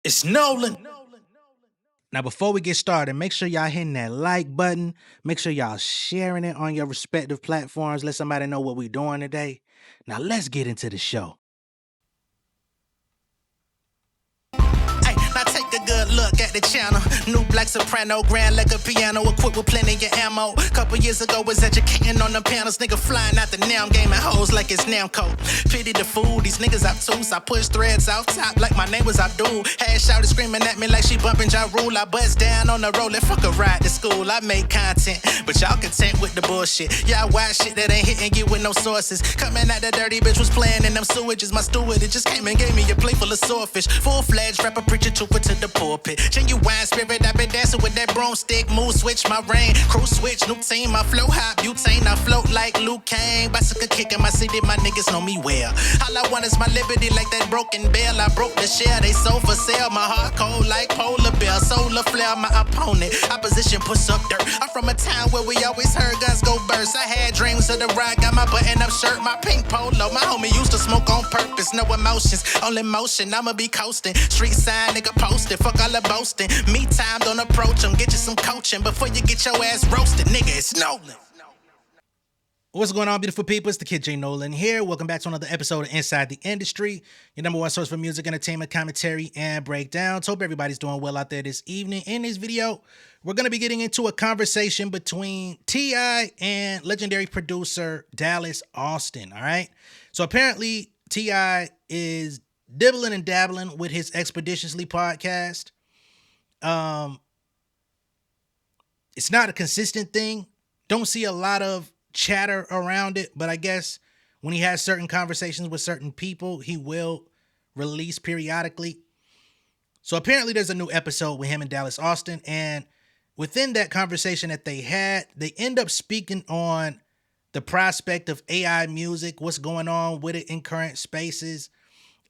It's Nolan. Now, before we get started, make sure y'all hitting that like button. Make sure y'all sharing it on your respective platforms. Let somebody know what we're doing today. Now, let's get into the show. Ay, now take a good look at the channel. New black soprano, grand like a piano, equipped with plenty of ammo. Couple years ago was educating on the panels, nigga flying out the damn game and hoes like it's Namco. Pity the fool, these niggas obtuse. I push threads off top like my name was Abdul. Had shouted screaming at me like she bumping Ja Rule. I bust down on the road and fuck a ride to school. I make content, but y'all content with the bullshit. Y'all watch shit that ain't hitting you with no sources. Coming at the dirty bitch was playing in them sewages. My steward, it just came and gave me a plate full of swordfish. Full-fledged rapper, preacher, trooper to the pulpit. Genuine spirit, I been dancing with that broomstick. Mood switch, my rain. Crew switch, new team, my flow high butane. I float like Luke Kane. Bicycle kick in my city, my niggas know me well. All I want is my liberty like that broken bell. I broke the shell, they sold for sale. My heart cold like polar bear. Solar flare, my opponent. Opposition push up dirt. I'm from a town where we always heard guns go burst. I had dreams of the ride, got my button up shirt, my pink polo. My homie used to smoke on purpose, no emotions, only motion. I'ma be coasting. Street sign, nigga posted. Fuck all the boasting. Me time, don't approach them. Get you some coaching before you get your ass roasted. Nigga, it's Nolan. What's going on, beautiful people? It's the kid J Nolan here. Welcome back to another episode of Inside the Industry, your number one source for music, entertainment, commentary, and breakdowns. Hope everybody's doing well out there this evening. In this video, we're going to be getting into a conversation between T.I. and legendary producer Dallas Austin, all right? So apparently, T.I. is dibbling and dabbling with his ExpediTIously podcast. It's not a consistent thing. Don't see a lot of chatter around it, but I guess when he has certain conversations with certain people, he will release periodically. So apparently there's a new episode with him and Dallas Austin, and within that conversation that they had, they end up speaking on the prospect of AI music, what's going on with it in current spaces.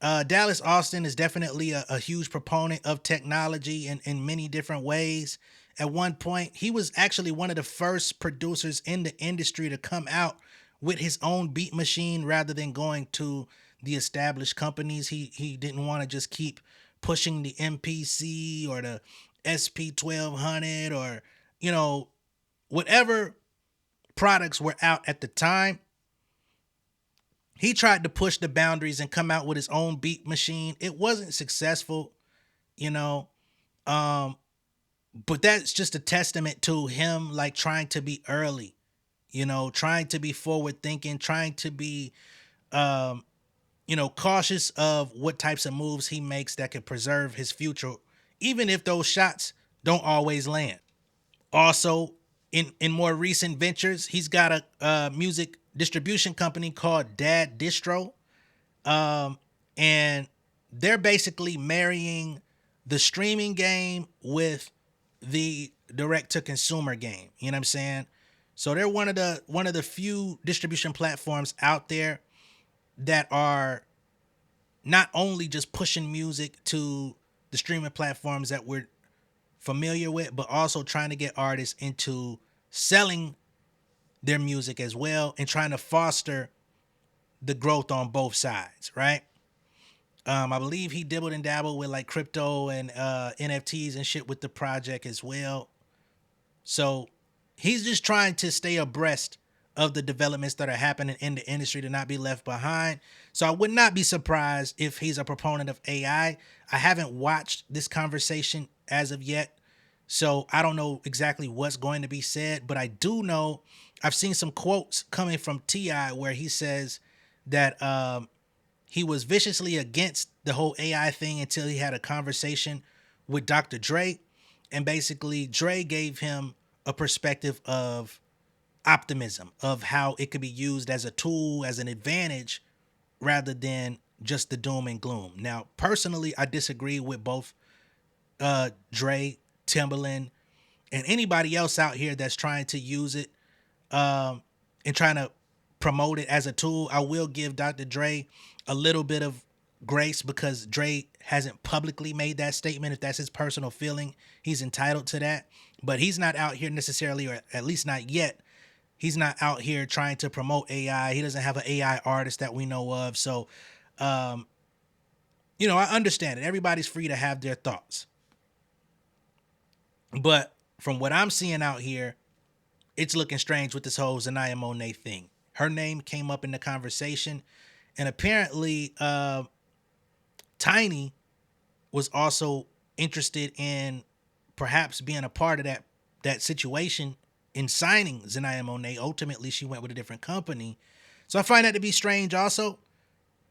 Dallas Austin is definitely a huge proponent of technology in many different ways. At one point, he was actually one of the first producers in the industry to come out with his own beat machine rather than going to the established companies. He didn't want to just keep pushing the MPC or the SP1200 or, whatever products were out at the time. He tried to push the boundaries and come out with his own beat machine. It wasn't successful, but that's just a testament to him like trying to be early, trying to be forward thinking, trying to be, cautious of what types of moves he makes that could preserve his future, even if those shots don't always land. Also, in more recent ventures, he's got a music distribution company called Dad Distro, and they're basically marrying the streaming game with the direct to consumer game. You know what I'm saying? So they're one of the few distribution platforms out there that are not only just pushing music to the streaming platforms that we're familiar with, but also trying to get artists into selling their music as well and trying to foster the growth on both sides, right? I believe he dibbled and dabbled with like crypto and NFTs and shit with the project as well. So he's just trying to stay abreast of the developments that are happening in the industry to not be left behind. So I would not be surprised if he's a proponent of AI. I haven't watched this conversation as of yet, so I don't know exactly what's going to be said, but I do know I've seen some quotes coming from T.I. where he says that he was viciously against the whole AI thing until he had a conversation with Dr. Dre. And basically, Dre gave him a perspective of optimism, of how it could be used as a tool, as an advantage, rather than just the doom and gloom. Now, personally, I disagree with both Dre, Timbaland, and anybody else out here that's trying to use it and trying to promote it as a tool. I will give Dr. Dre a little bit of grace because Dre hasn't publicly made that statement. If that's his personal feeling, he's entitled to that. But he's not out here necessarily, or at least not yet. He's not out here trying to promote AI. He doesn't have an AI artist that we know of. So You know, I understand it. Everybody's free to have their thoughts. But from what I'm seeing out here, it's looking strange with this whole Xania Monet thing. Her name came up in the conversation, and apparently, Tiny was also interested in perhaps being a part of that situation in signing Xania Monet. Ultimately, she went with a different company. So I find that to be strange also,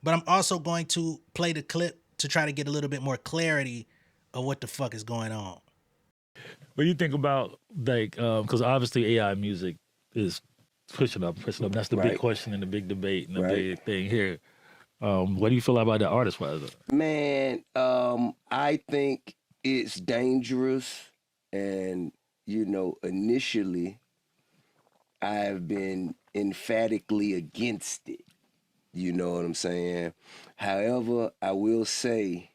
but I'm also going to play the clip to try to get a little bit more clarity of what the fuck is going on. What do you think about like because obviously AI music is pushing up. That's the big Right. question and the big debate and the Right. big thing here. What do you feel about the artist wise? Man, I think it's dangerous, and initially I've been emphatically against it. You know what I'm saying? However, I will say,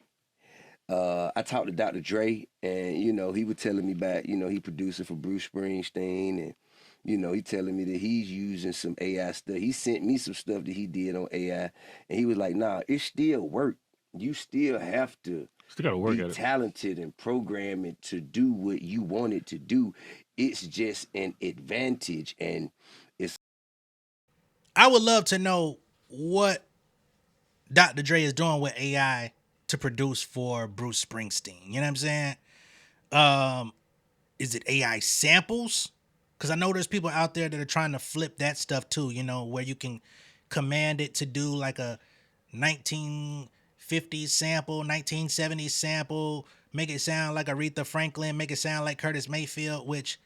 I talked to Dr. Dre, and he was telling me about, he producing for Bruce Springsteen, and he telling me that he's using some AI stuff. He sent me some stuff that he did on AI, and he was like, "Nah, it still work. You still have to Still got to work be at it. talented and program it to do what you want it to do. It's just an advantage, and it's I would love to know what Dr. Dre is doing with AI to produce for Bruce Springsteen. You know what I'm saying? Um, is it AI samples? Because I know there's people out there that are trying to flip that stuff too, you know, where you can command it to do like a 1950s sample, 1970s sample, make it sound like Aretha Franklin, make it sound like Curtis Mayfield, which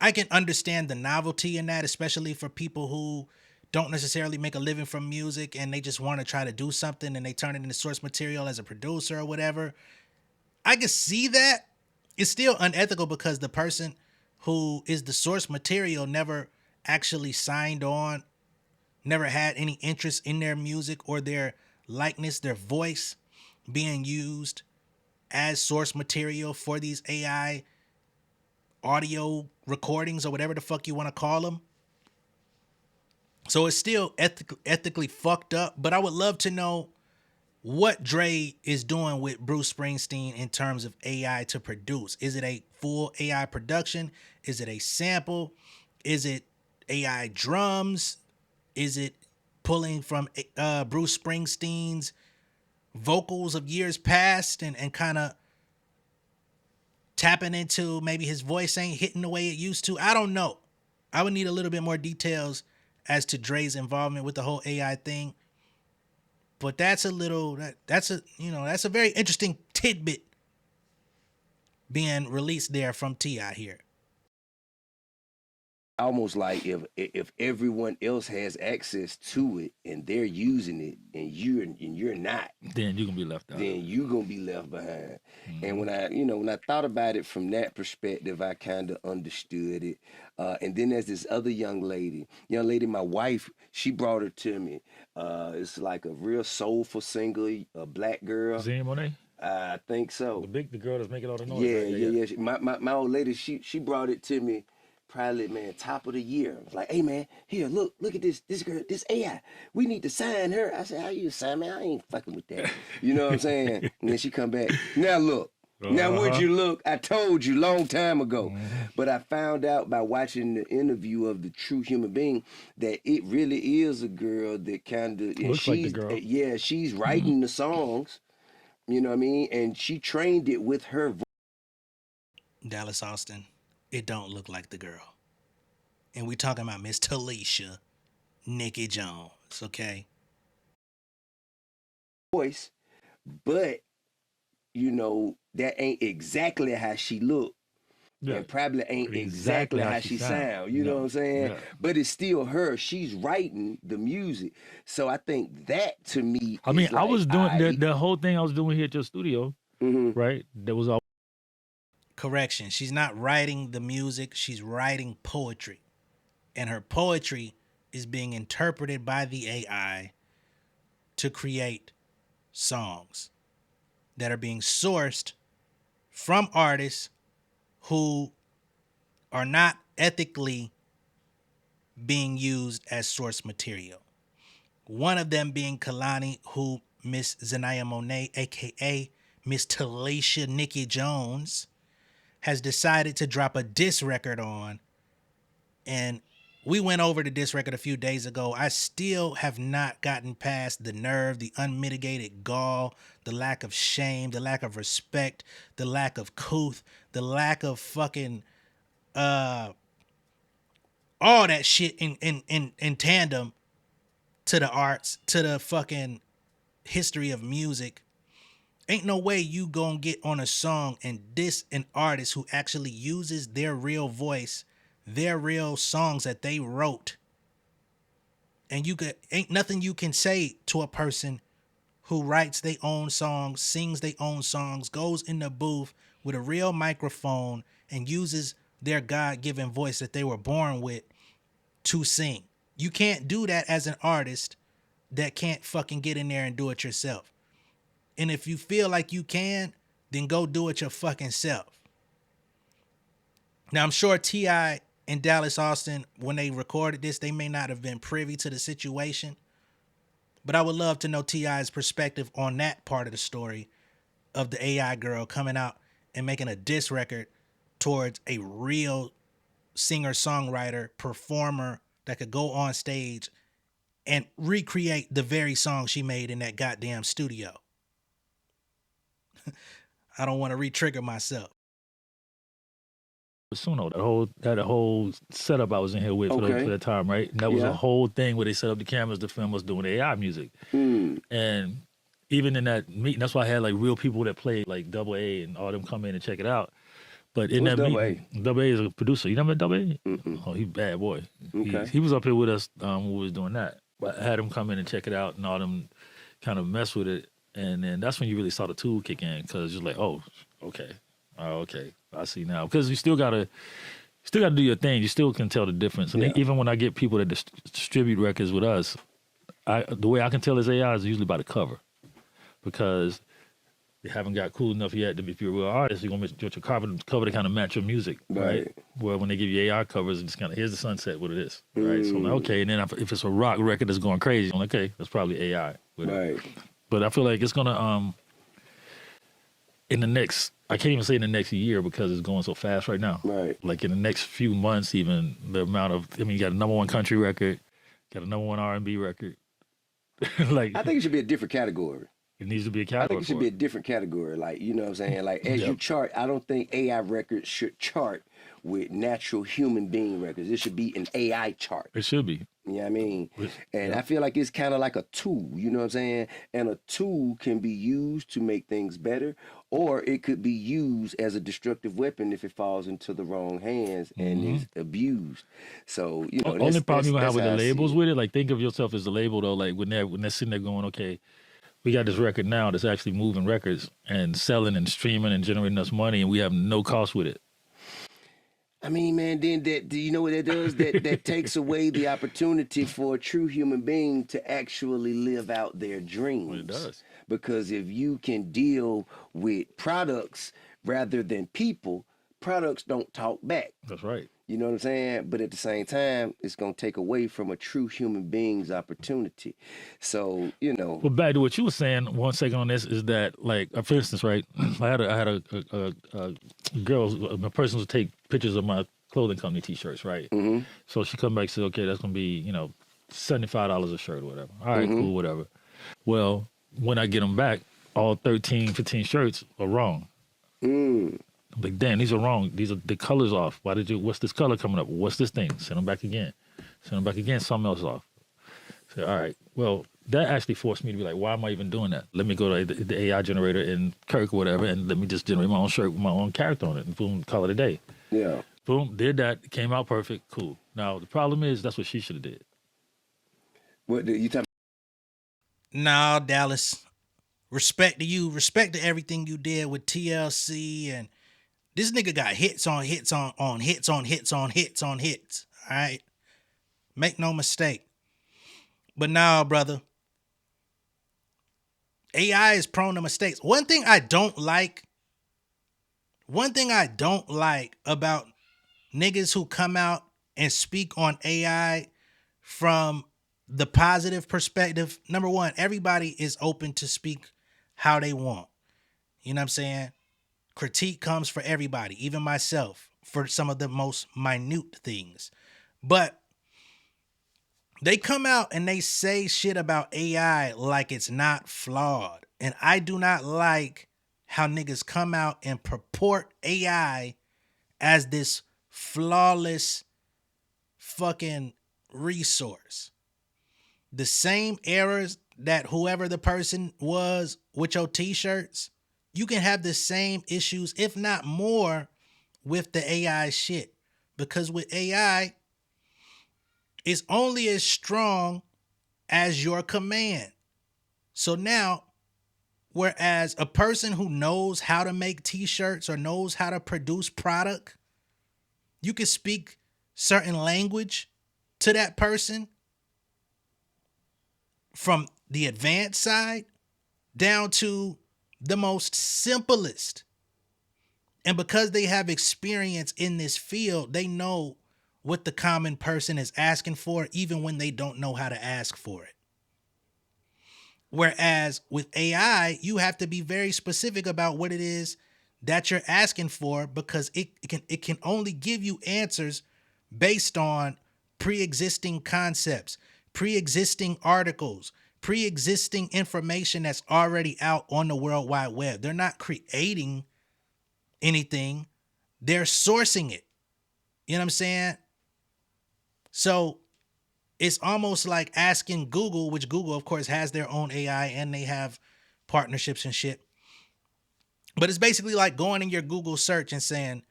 I can understand the novelty in that, especially for people who don't necessarily make a living from music and they just want to try to do something and they turn it into source material as a producer or whatever. I can see that. It's still unethical because the person who is the source material never actually signed on, never had any interest in their music or their likeness, their voice being used as source material for these AI audio recordings or whatever the fuck you want to call them. So it's still ethically fucked up, but I would love to know what Dre is doing with Bruce Springsteen in terms of AI to produce. Is it a full AI production? Is it a sample? Is it AI drums? Is it pulling from Bruce Springsteen's vocals of years past and kind of tapping into maybe his voice ain't hitting the way it used to? I don't know. I would need a little bit more details as to Dre's involvement with the whole AI thing. But that's a little that's a that's a very interesting tidbit being released there from T.I. here. almost like if everyone else has access to it and they're using it and you're not, Then you're gonna be left out. then you're gonna be left behind. And Mhm. when I thought about it from that perspective, I kind of understood it. And then there's this other young lady, my wife, she brought her to me. It's like a real soulful singer, a black girl. Xenia Monet, I think so. the girl that's making all the noise, Yeah, right? Yeah, yeah, yeah. yeah. My old lady, she brought it to me probably, man, top of the year. I was like, hey man, here, look at this girl, this AI. We need to sign her. I said, how you sign, man? I ain't fucking with that. You know what I'm saying? And then she come back. Now look. Now would Uh-huh. you look? I told you long time ago. Mhm. But I found out by watching the interview of the true human being that it really is a girl that kind of, and Looks like the she's, girl. yeah, she's Mhm. writing the songs, you know what I mean? And she trained it with her Dallas Austin, it don't look like the girl. And we talking about Miss Talisha Nikki Jones, okay? voice, but that ain't exactly how she look Yeah, and probably ain't exactly exactly how how she she sound. sound. You know what No, I'm saying? yeah. But it's still her. She's writing the music. So I think that to me I mean, is I like, was doing I the whole thing I was doing here at your studio, mm-hmm. right? There was all Correction, she's not writing the music, she's writing poetry. And her poetry is being interpreted by the AI to create songs that are being sourced from artists who are not ethically being used as source material. One of them being Kalani, who Miss Xania Monet, aka Miss Talacia Nikki Jones, has decided to drop a diss record on. And we went over the diss record a few days ago. I still have not gotten past the nerve, the unmitigated gall, the lack of shame, the lack of respect, the lack of couth, the lack of fucking all that shit in tandem to the arts, to the fucking history of music. Ain't no way you gonna get on a song and diss an artist who actually uses their real voice, their real songs that they wrote. And ain't nothing you can say to a person who writes their own songs, sings their own songs, goes in the booth with a real microphone and uses their God-given voice that they were born with to sing. You can't do that as an artist that can't fucking get in there and do it yourself. And if you feel like you can, then go do it your fucking self. Now, I'm sure T.I. and Dallas Austin, when they recorded this, they may not have been privy to the situation. But I would love to know T.I.'s perspective on that part of the story of the AI girl coming out and making a diss record towards a real singer-songwriter, performer that could go on stage and recreate the very song she made in that goddamn studio. I don't want to re-trigger myself. Suno, that whole setup I was in here with for that time, right? And that was a whole thing where they set up the cameras to film us doing AI music. And even in that meeting, that's why I had like real people that played like Double A and all them come in and check it out. But in that meeting, Double A is a producer. You never met Double A? Oh, he's a bad boy. Okay. He was up here with us when we was doing that. But I had him come in and check it out and all them kind of mess with it. And then that's when you really saw the tool kick in, because you're like, oh, okay. Okay, I see now. Because you still gotta do your thing. You still can tell the difference. And even when I get people that distribute records with us, the way I can tell it's AI is usually by the cover, because they haven't got cool enough yet to be, if you're a real artist, you're gonna get your cover to kind of match your music, right? Where when they give you AI covers, it's kind of, here's the sunset, what it is, right? So I'm like, okay, and then if it's a rock record that's going crazy, I'm like, okay, that's probably AI, right? But I feel like it's gonna in the next, I can't even say in the next year because it's going so fast right now. Right. Like in the next few months, even the amount of, I mean, you got a #1 country record, got a #1 R&B record. Like, I think it should be a different category. It needs to be a category. I think it should be a different category. Like, you know what I'm saying? Like, as you chart, I don't think AI records should chart with natural human being records. It should be an AI chart. It should be. You know what I mean? And I feel like it's kind of like a tool, you know what I'm saying? And a tool can be used to make things better, or it could be used as a destructive weapon if it falls into the wrong hands and is abused. So, you know, only problem you're gonna have with the labels with it, like, think of yourself as the label though, like when they're sitting there going, okay, we got this record now that's actually moving records and selling and streaming and generating us money, and we have no cost with it. I mean, man, then do you know what that does? That takes away the opportunity for a true human being to actually live out their dreams. Well, it does. Because if you can deal with products rather than people, products don't talk back. That's right. You know what I'm saying? But at the same time, it's going to take away from a true human being's opportunity. So, you know. Well, back to what you were saying 1 second on this is that, like, for instance, right, I had a girl, a person would take pictures of my clothing company T-shirts, right? Mm-hmm. So she come back and said, okay, that's going to be, you know, $75 a shirt or whatever. All right, cool, whatever. Well, when I get them back, all 13, 15 shirts are wrong. I'm like, damn, these are wrong. These are the colors off. What's this color coming up? What's this thing? Send them back again. Send them back again. Something else off. So, all right. Well, that actually forced me to be like, why am I even doing that? Let me go to the AI generator in Kirk or whatever, and let me just generate my own shirt with my own character on it, and boom, call it a day. Yeah. Boom, did that. Came out perfect. Cool. Now, the problem is that's what she should have did. What did you tell me? Now, Dallas, respect to you. Respect to everything you did with TLC, and this nigga got hits on hits on hits on hits on hits on hits. All right? Make no mistake. But now, brother, AI is prone to mistakes. One thing I don't like about niggas who come out and speak on AI from the positive perspective, number one, everybody is open to speak how they want. You know what I'm saying? Critique comes for everybody, even myself, for some of the most minute things. But they come out and they say shit about AI like it's not flawed. And I do not like how niggas come out and purport AI as this flawless fucking resource. The same errors that whoever the person was with your t-shirts, you can have the same issues, if not more, with the AI shit. Because with AI, it's only as strong as your command. So now, whereas a person who knows how to make t-shirts or knows how to produce product, you can speak certain language to that person from the advanced side down to the most simplest. And because they have experience in this field, they know what the common person is asking for, even when they don't know how to ask for it. Whereas with AI, you have to be very specific about what it is that you're asking for, because it can only give you answers based on pre-existing concepts, pre-existing articles, pre-existing information that's already out on the World Wide Web. They're not creating anything, they're sourcing it. You know what I'm saying? So it's almost like asking Google, which Google, of course, has their own AI and they have partnerships and shit. But it's basically like going in your Google search and saying,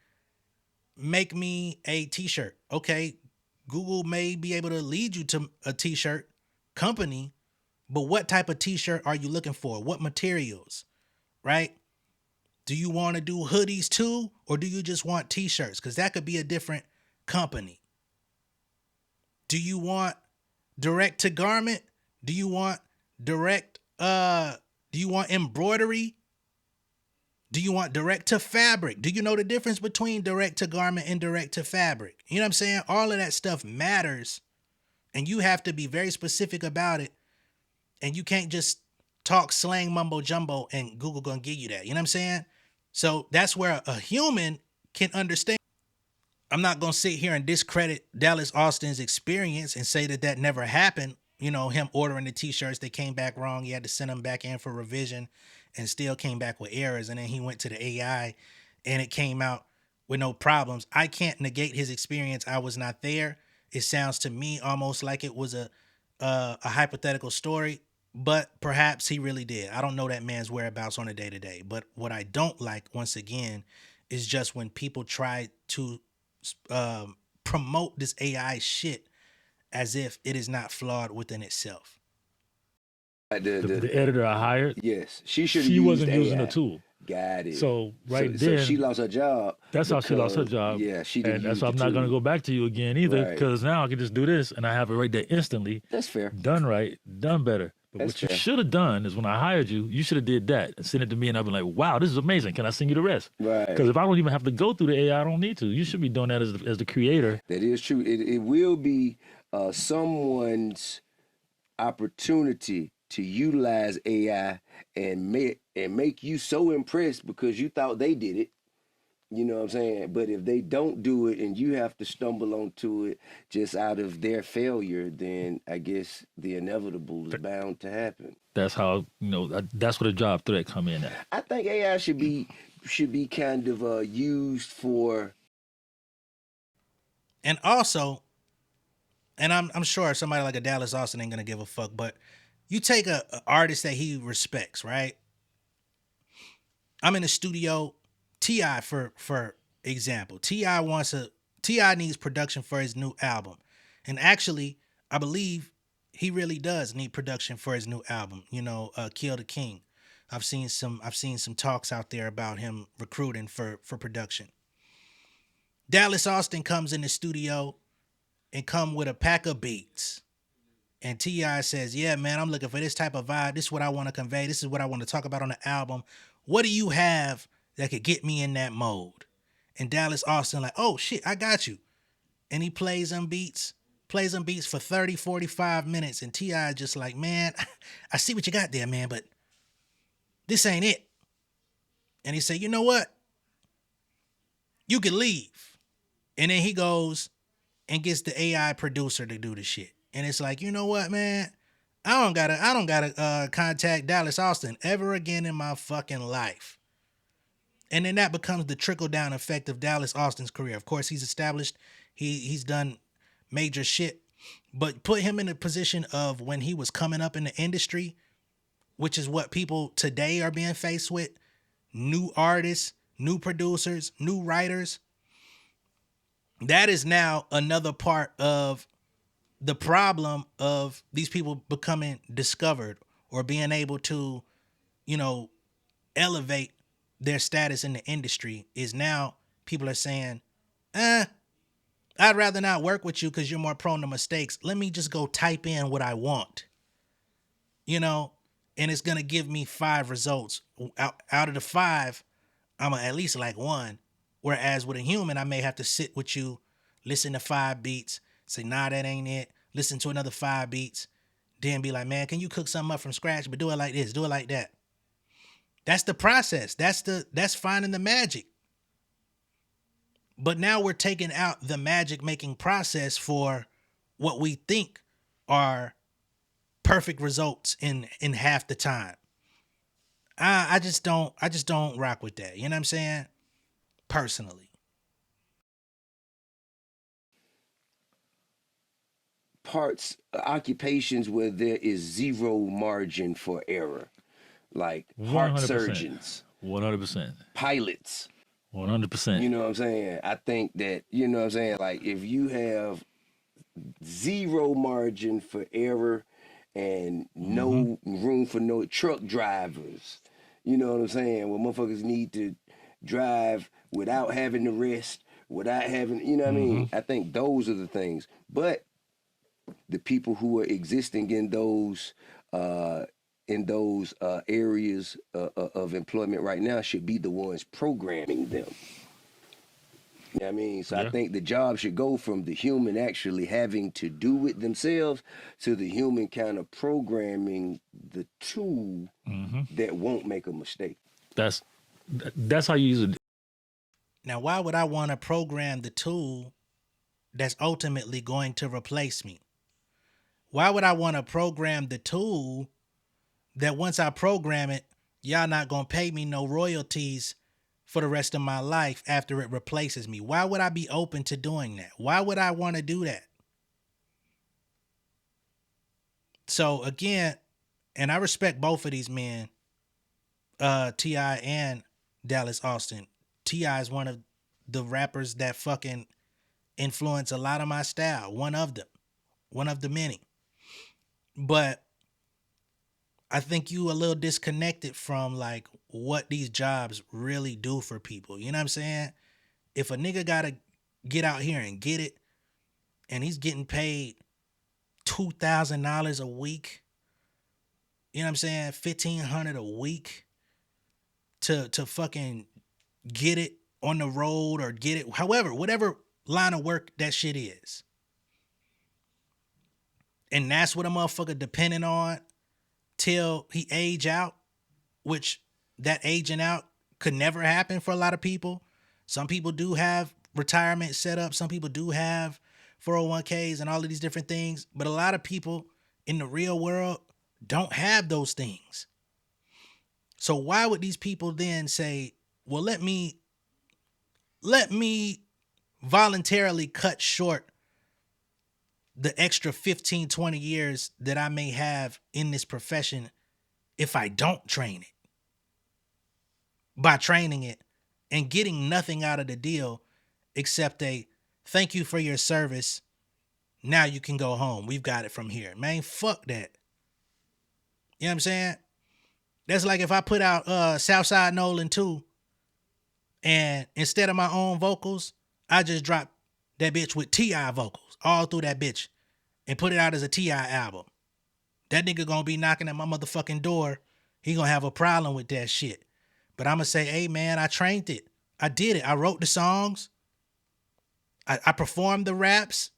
make me a t-shirt. Okay, Google may be able to lead you to a t-shirt company, but what type of t-shirt are you looking for? What materials, right? Do you want to do hoodies too? Or do you just want t-shirts? Because that could be a different company. Do you want direct to garment? Do you want direct, do you want embroidery? Do you want direct to fabric? Do you know the difference between direct to garment and direct to fabric? You know what I'm saying? All of that stuff matters, and you have to be very specific about it. And you can't just talk slang mumbo jumbo and Google gonna give you that. You know what I'm saying? So that's where a human can understand. I'm not gonna sit here and discredit Dallas Austin's experience and say that that never happened. You know, him ordering the t-shirts, they came back wrong. He had to send them back in for revision and still came back with errors. And then he went to the AI and it came out with no problems. I can't negate his experience. I was not there. It sounds to me almost like it was a hypothetical story, but perhaps he really did. I don't know that man's whereabouts on a day-to-day. But what I don't like, once again, is just when people try to promote this AI shit as if it is not flawed within itself. The editor I hired, yes, she wasn't using the tool. Got it. So then, so she lost her job. That's how she lost her job. Yeah, she didn't. And that's why I'm not going to go back to you again either, because now I can just do this and I have it right there instantly. That's fair. Done right, done better. But That's what you should have done is when I hired you, you should have did that and sent it to me, and I've been like, wow, this is amazing. Can I send you the rest? Right. Because if I don't even have to go through the AI, I don't need to. You should be doing that as the creator. That is true. It will be someone's opportunity to utilize AI and make you so impressed because you thought they did it. You know what I'm saying? But if they don't do it and you have to stumble onto it just out of their failure, then I guess the inevitable is bound to happen. That's how, that's where the job threat come in at. I think AI should be kind of used for. And also, and I'm sure somebody like a Dallas Austin ain't gonna give a fuck, but you take a artist that he respects, right? I'm in the studio. T.I. for example, T.I. needs production for his new album, and actually, I believe he really does need production for his new album. Kill the King. I've seen some talks out there about him recruiting for production. Dallas Austin comes in the studio and come with a pack of beats, and T.I. says, "Yeah, man, I'm looking for this type of vibe. This is what I want to convey. This is what I want to talk about on the album. What do you have that could get me in that mode?" And Dallas Austin like, "Oh shit, I got you." And he plays them beats plays them beats for 30, 45 minutes, and T.I. just like, man, I see what you got there, man, but this ain't it. And he said, you know what? You can leave. And then he goes and gets the AI producer to do the shit. And it's like, you know what, man? I don't gotta contact Dallas Austin ever again in my fucking life. And then that becomes the trickle-down effect of Dallas Austin's career. Of course, he's established. He's done major shit. But put him in a position of when he was coming up in the industry, which is what people today are being faced with. New artists, new producers, new writers. That is now another part of the problem of these people becoming discovered or being able to, elevate their status in the industry is now people are saying, I'd rather not work with you because you're more prone to mistakes. Let me just go type in what I want, and it's going to give me 5 results. Out of the 5, I'm at least like 1. Whereas with a human, I may have to sit with you, listen to 5 beats, say, nah, that ain't it. Listen to another 5 beats, then be like, man, can you cook something up from scratch? But do it like this, do it like that. That's the process. That's finding the magic. But now we're taking out the magic making process for what we think are perfect results in half the time. I just don't rock with that. You know what I'm saying? Personally. Occupations where there is zero margin for error, like 100%. heart surgeons, 100%, pilots, 100%. You know what I'm saying? I think that, you know what I'm saying, like if you have zero margin for error and no room for no truck drivers, you know what I'm saying, where motherfuckers need to drive without having to rest, without having, you know what I mean? I think those are the things. But the people who are existing in those areas of employment right now should be the ones programming them. You know what I mean? So I think the job should go from the human actually having to do it themselves to the human kind of programming the tool that won't make a mistake. That's how you use it. Now, why would I want to program the tool that's ultimately going to replace me? Why would I want to program the tool that once I program it, y'all not going to pay me no royalties for the rest of my life after it replaces me? Why would I be open to doing that? Why would I want to do that? So again, and I respect both of these men, T.I. and Dallas Austin. T.I. is one of the rappers that fucking influence a lot of my style. One of them. One of the many. But I think you a little disconnected from like what these jobs really do for people. You know what I'm saying? If a nigga gotta get out here and get it, and he's getting paid $2,000 a week, you know what I'm saying? $1,500 a week to fucking get it on the road or get it, however, whatever line of work that shit is. And that's what a motherfucker depending on till he age out, which that aging out could never happen for a lot of people. Some people do have retirement set up. Some people do have 401ks and all of these different things. But a lot of people in the real world don't have those things. So why would these people then say, well, let me voluntarily cut short the extra 15, 20 years that I may have in this profession if I don't train it? By training it and getting nothing out of the deal except a thank you for your service. Now you can go home. We've got it from here. Man, fuck that. You know what I'm saying? That's like if I put out Southside Nolan 2 and instead of my own vocals, I just drop that bitch with T.I. vocals all through that bitch and put it out as a T.I. album. That nigga gonna be knocking at my motherfucking door. He gonna have a problem with that shit. But I'm gonna say, hey man, I trained it. I did it. I wrote the songs. I performed the raps.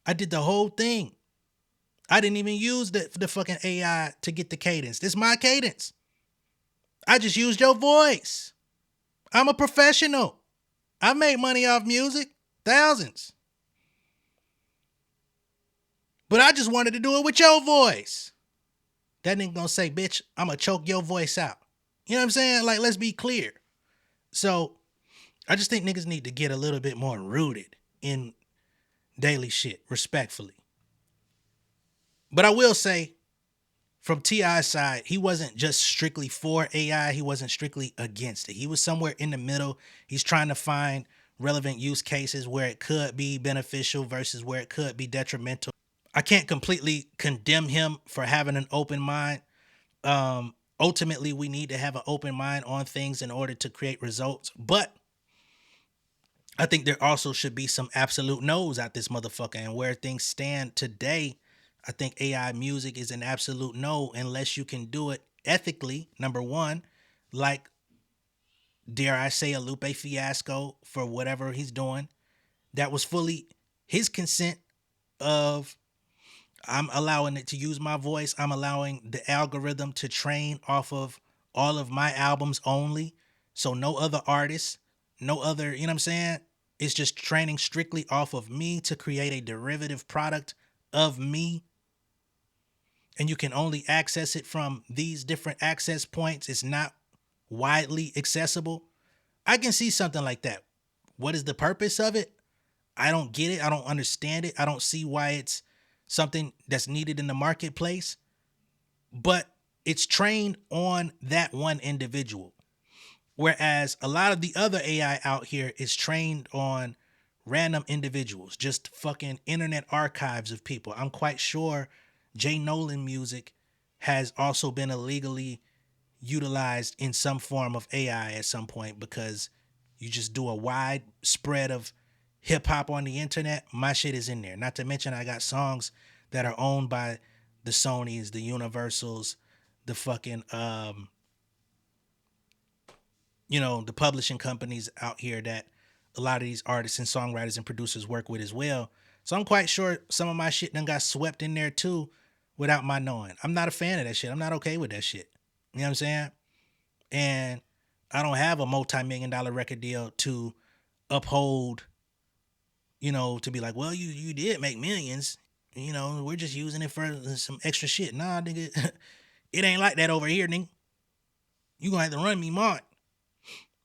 I did the whole thing. I didn't even use the fucking AI to get the cadence. This is my cadence. I just used your voice. I'm a professional. I made money off music. Thousands. But I just wanted to do it with your voice. That nigga gonna say, bitch, I'm gonna choke your voice out. You know what I'm saying? Like, let's be clear. So, I just think niggas need to get a little bit more rooted in daily shit, respectfully. But I will say, from T.I.'s side, he wasn't just strictly for AI. He wasn't strictly against it. He was somewhere in the middle. He's trying to find relevant use cases where it could be beneficial versus where it could be detrimental. I can't completely condemn him for having an open mind. Ultimately, we need to have an open mind on things in order to create results. But I think there also should be some absolute no's out this motherfucker. And where things stand today, I think AI music is an absolute no unless you can do it ethically, number one, like, dare I say, a Lupe Fiasco for whatever he's doing. That was fully his consent of, I'm allowing it to use my voice. I'm allowing the algorithm to train off of all of my albums only. So no other artists, no other, you know what I'm saying? It's just training strictly off of me to create a derivative product of me. And you can only access it from these different access points. It's not widely accessible. I can see something like that. What is the purpose of it? I don't get it. I don't understand it. I don't see why it's something that's needed in the marketplace. But it's trained on that one individual. Whereas a lot of the other AI out here is trained on random individuals, just fucking internet archives of people. I'm quite sure J Nolan music has also been illegally utilized in some form of AI at some point, because you just do a wide spread of hip hop on the internet. My shit is in there. Not to mention I got songs that are owned by the Sonys, the Universals, the fucking, the publishing companies out here that a lot of these artists and songwriters and producers work with as well. So I'm quite sure some of my shit done got swept in there too without my knowing. I'm not a fan of that shit. I'm not okay with that shit. You know what I'm saying? And I don't have a multi-million-dollar record deal to uphold, to be like, well, you did make millions. We're just using it for some extra shit. Nah, nigga, it ain't like that over here, nigga. You gonna have to run me, Mark.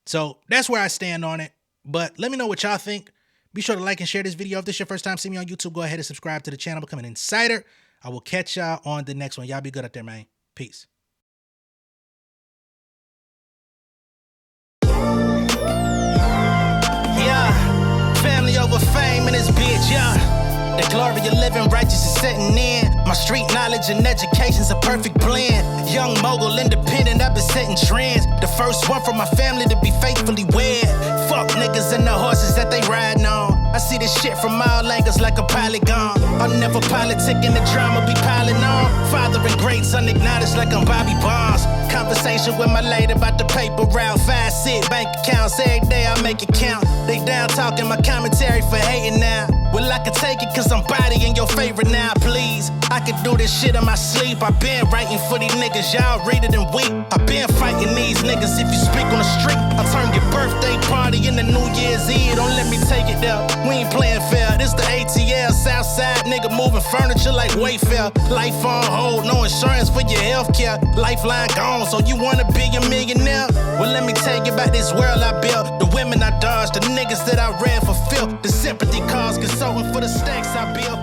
So that's where I stand on it. But let me know what y'all think. Be sure to like and share this video. If this is your first time seeing me on YouTube, go ahead and subscribe to the channel. Become an insider. I will catch y'all on the next one. Y'all be good out there, man. Peace. Yeah, family over fame in this bitch, yeah. The glory of living righteous is setting in. My street knowledge and education's a perfect blend. Young mogul, independent, I've been setting trends. The first one from my family to be faithfully wed. Fuck niggas and the horses that they riding on. I see this shit from all angles like a polygon. I'm never politicking, the drama be piling on. Father and great son acknowledged like I'm Bobby Bonds. Conversation with my lady about the paper route. 5 sit bank accounts, every day I make it count. They down talking my commentary for hating now. Well, I can take it cause I'm bodying your favorite now, please. I can do this shit in my sleep. I been writing for these niggas, y'all read it and weep. I been fighting these niggas if you speak on the street. I turn your birthday party into New Year's Eve. Don't let me take it there. We ain't playing fair. This the ATL, Southside nigga moving furniture like Wayfair. Life on hold, no insurance for your healthcare. Lifeline gone, so you wanna be a millionaire? Well, let me tell you about this world I built. The women I dodged, the niggas that I read for filth. The sympathy cause consulting for the stacks I built.